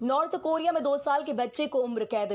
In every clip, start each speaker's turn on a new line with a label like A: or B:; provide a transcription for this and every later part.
A: North Korea में 2 साल के बच्चे को उम्र कैद।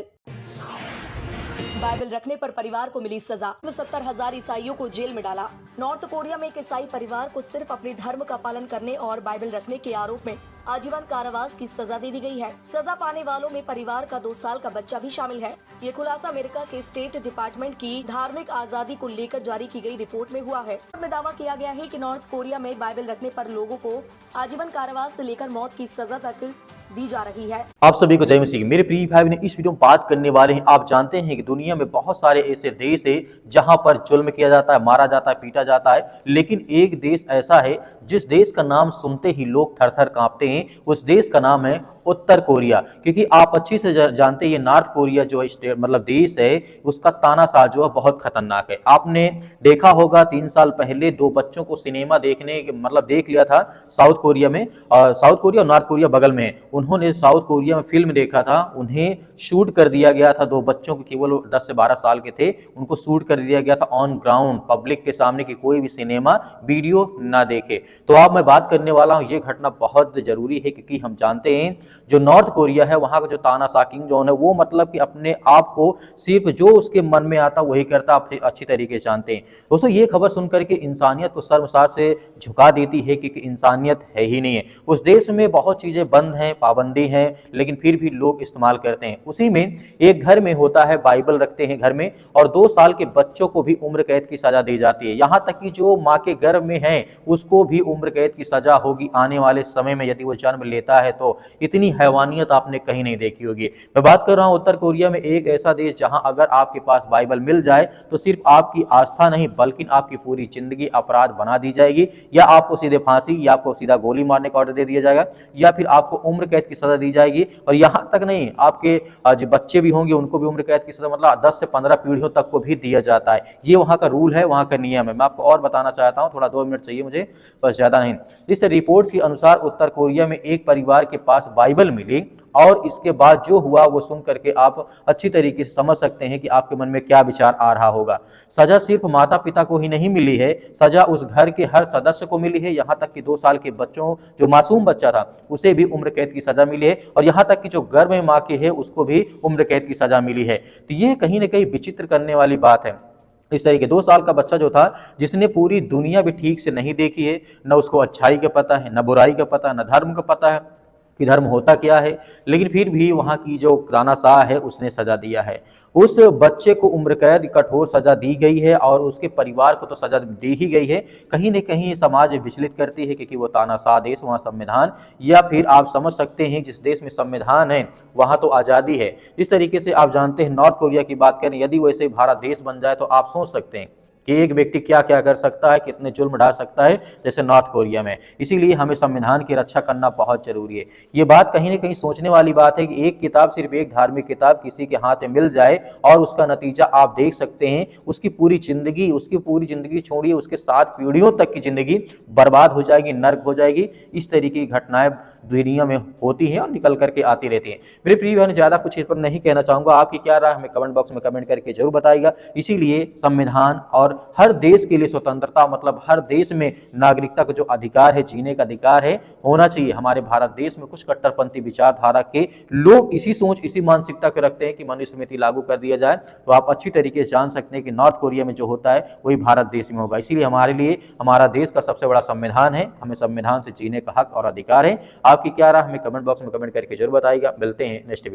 A: बाइबल रखने पर परिवार को मिली सजा। 70,000 ईसाइयों को जेल में डाला। नॉर्थ कोरिया में एक ईसाई परिवार को सिर्फ अपने धर्म का पालन करने और बाइबल रखने के आरोप में आजीवन कारावास की सजा दे दी गई है। सजा पाने वालों में परिवार का 2 साल का बच्चा भी शामिल है। ये खुलासा अमेरिका के स्टेट डिपार्टमेंट की धार्मिक आजादी को लेकर जारी की गई रिपोर्ट में हुआ है। रिपोर्ट में दावा किया गया है कि नॉर्थ कोरिया में बाइबल रखने पर लोगों को आजीवन कारावास से लेकर मौत की सजा तक दी जा रही है।
B: आप सभी को जय मसीह। मेरे प्रिय भाई ने इस वीडियो में बात करने वाले हैं। आप जानते हैं कि दुनिया में बहुत सारे ऐसे देश है जहां पर जुल्म किया जाता है, मारा जाता है, पीटा जाता है, लेकिन एक देश ऐसा है जिस देश का नाम सुनते ही लोग थर-थर कांपते हैं। उस देश का नाम है उत्तर कोरिया। क्योंकि आप अच्छी से जानते हैं ये नॉर्थ कोरिया जो है मतलब देश है, उसका तानाशाह जो है बहुत खतरनाक है। आपने देखा होगा 3 साल पहले 2 बच्चों को सिनेमा देखने मतलब देख लिया था साउथ कोरिया में, और साउथ कोरिया और नॉर्थ कोरिया बगल में है। उन्होंने साउथ कोरिया में फिल्म देखा था, उन्हें शूट कर दिया गया था। 2 बच्चों को, केवल 10 से 12 साल के थे, उनको शूट कर दिया गया था ऑन ग्राउंड पब्लिक के सामने कि कोई भी सिनेमा वीडियो ना देखे। तो अब मैं बात करने वाला हूं, ये घटना बहुत जरूरी है क्योंकि हम जानते हैं जो नॉर्थ कोरिया है वहां का जो तानाशाह किम जोंग है वो मतलब कि अपने आप को सिर्फ जो उसके मन में आता वही करता, आप अच्छी तरीके से जानते हैं। दोस्तों ये खबर सुनकर के इंसानियत को शर्मसार से झुका देती है क्योंकि इंसानियत है ही नहीं है। उस देश में बहुत चीजें बंद हैं, पाबंदी हैं, लेकिन फिर भी लोग इस्तेमाल करते हैं। उसी में एक घर में होता है, बाइबल रखते हैं घर में, और 2 साल के बच्चों को भी उम्र कैद की सजा दी जाती है। यहाँ तक कि जो माँ के गर्भ में है उसको भी उम्र कैद की सजा होगी आने वाले समय में यदि वो जन्म लेता है तो। इतनी हैवानियत आपने कहीं नहीं देखी होगी। मैं बात कर रहा हूं उत्तर कोरिया में, एक ऐसा देश जहां अगर आपके पास बाइबल मिल जाए तो सिर्फ आपकी आस्था नहीं बल्कि आपकी पूरी जिंदगी अपराध बना दी जाएगी, या आपको सीधे फांसी या आपको सीधा गोली मारने का ऑर्डर दे दिया जाएगा, या फिर आपको उम्र कैद की सजा दी जाएगी। और यहां तक नहीं, आपके जो बच्चे भी होंगे उनको भी उम्र कैद की सजा मतलब 10 से 15 पीढ़ियों तक को भी दिया जाता है। ये वहां का रूल है, वहां का नियम है। मैं आपको और बताना चाहता हूं, थोड़ा 2 मिनट चाहिए मुझे, बस ज्यादा नहीं। इस रिपोर्ट के अनुसार उत्तर कोरिया में एक परिवार के पास बाइबल मिली और इसके बाद जो हुआ वो सुन करके आप अच्छी तरीके से समझ सकते हैं कि आपके मन में क्या विचार आ रहा होगा। सजा सिर्फ माता पिता को ही नहीं मिली है, सजा उस घर के हर सदस्य को मिली है। यहाँ तक कि 2 साल के बच्चों, जो मासूम बच्चा था उसे भी उम्र कैद की सजा मिली है, और यहाँ तक कि जो गर्भ में माँ के है उसको भी उम्र कैद की सजा मिली है। तो ये कहीं ना कहीं विचित्र करने वाली बात है। इस तरीके 2 साल का बच्चा जो था, जिसने पूरी दुनिया भी ठीक से नहीं देखी है, न उसको अच्छाई का पता है, न बुराई का पता है, न धर्म का पता है कि धर्म होता क्या है, लेकिन फिर भी वहाँ की जो तानाशाह है उसने सजा दिया है। उस बच्चे को उम्र कैद कठोर सजा दी गई है और उसके परिवार को तो सजा दी ही गई है। कहीं न कहीं समाज विचलित करती है क्योंकि वो तानाशाह देश, वहाँ संविधान, या फिर आप समझ सकते हैं जिस देश में संविधान है वहाँ तो आज़ादी है। इस तरीके से आप जानते हैं नॉर्थ कोरिया की बात करें, यदि वैसे भारत देश बन जाए तो आप सोच सकते हैं कि एक व्यक्ति क्या क्या कर सकता है, कितने जुल्म ढा सकता है जैसे नॉर्थ कोरिया में। इसीलिए हमें संविधान की रक्षा करना बहुत जरूरी है। ये बात कहीं ना कहीं सोचने वाली बात है कि एक किताब, सिर्फ एक धार्मिक किताब किसी के हाथ में मिल जाए और उसका नतीजा आप देख सकते हैं, उसकी पूरी जिंदगी छोड़िए, उसके 7 पीढ़ियों तक की जिंदगी बर्बाद हो जाएगी, नर्क हो जाएगी। इस तरीके की घटनाएं दुनिया में होती हैं और निकल करके आती रहती हैं। मेरे प्रिय बहन, ज्यादा कुछ इस पर नहीं कहना चाहूंगा। आपकी क्या राय हमें कमेंट बॉक्स में कमेंट करके जरूर बताइएगा। इसीलिए संविधान और हर देश के लिए स्वतंत्रता, मतलब हर देश में नागरिकता का जो अधिकार है, जीने का अधिकार है, होना चाहिए। हमारे भारत देश में कुछ कट्टरपंथी विचारधारा के लोग इसी सोच, इसी मानसिकता को रखते हैं कि मनुस्मृति लागू कर दिया जाए, तो आप अच्छी तरीके से जान सकते हैं कि नॉर्थ कोरिया में जो होता है वही भारत देश में होगा। इसीलिए हमारे लिए हमारा देश का सबसे बड़ा संविधान है, हमें संविधान से जीने का हक और अधिकार है। आपकी क्या राय हमें कमेंट बॉक्स में कमेंट करके जरूर बताइएगा। मिलते हैं नेक्स्ट वीडियो।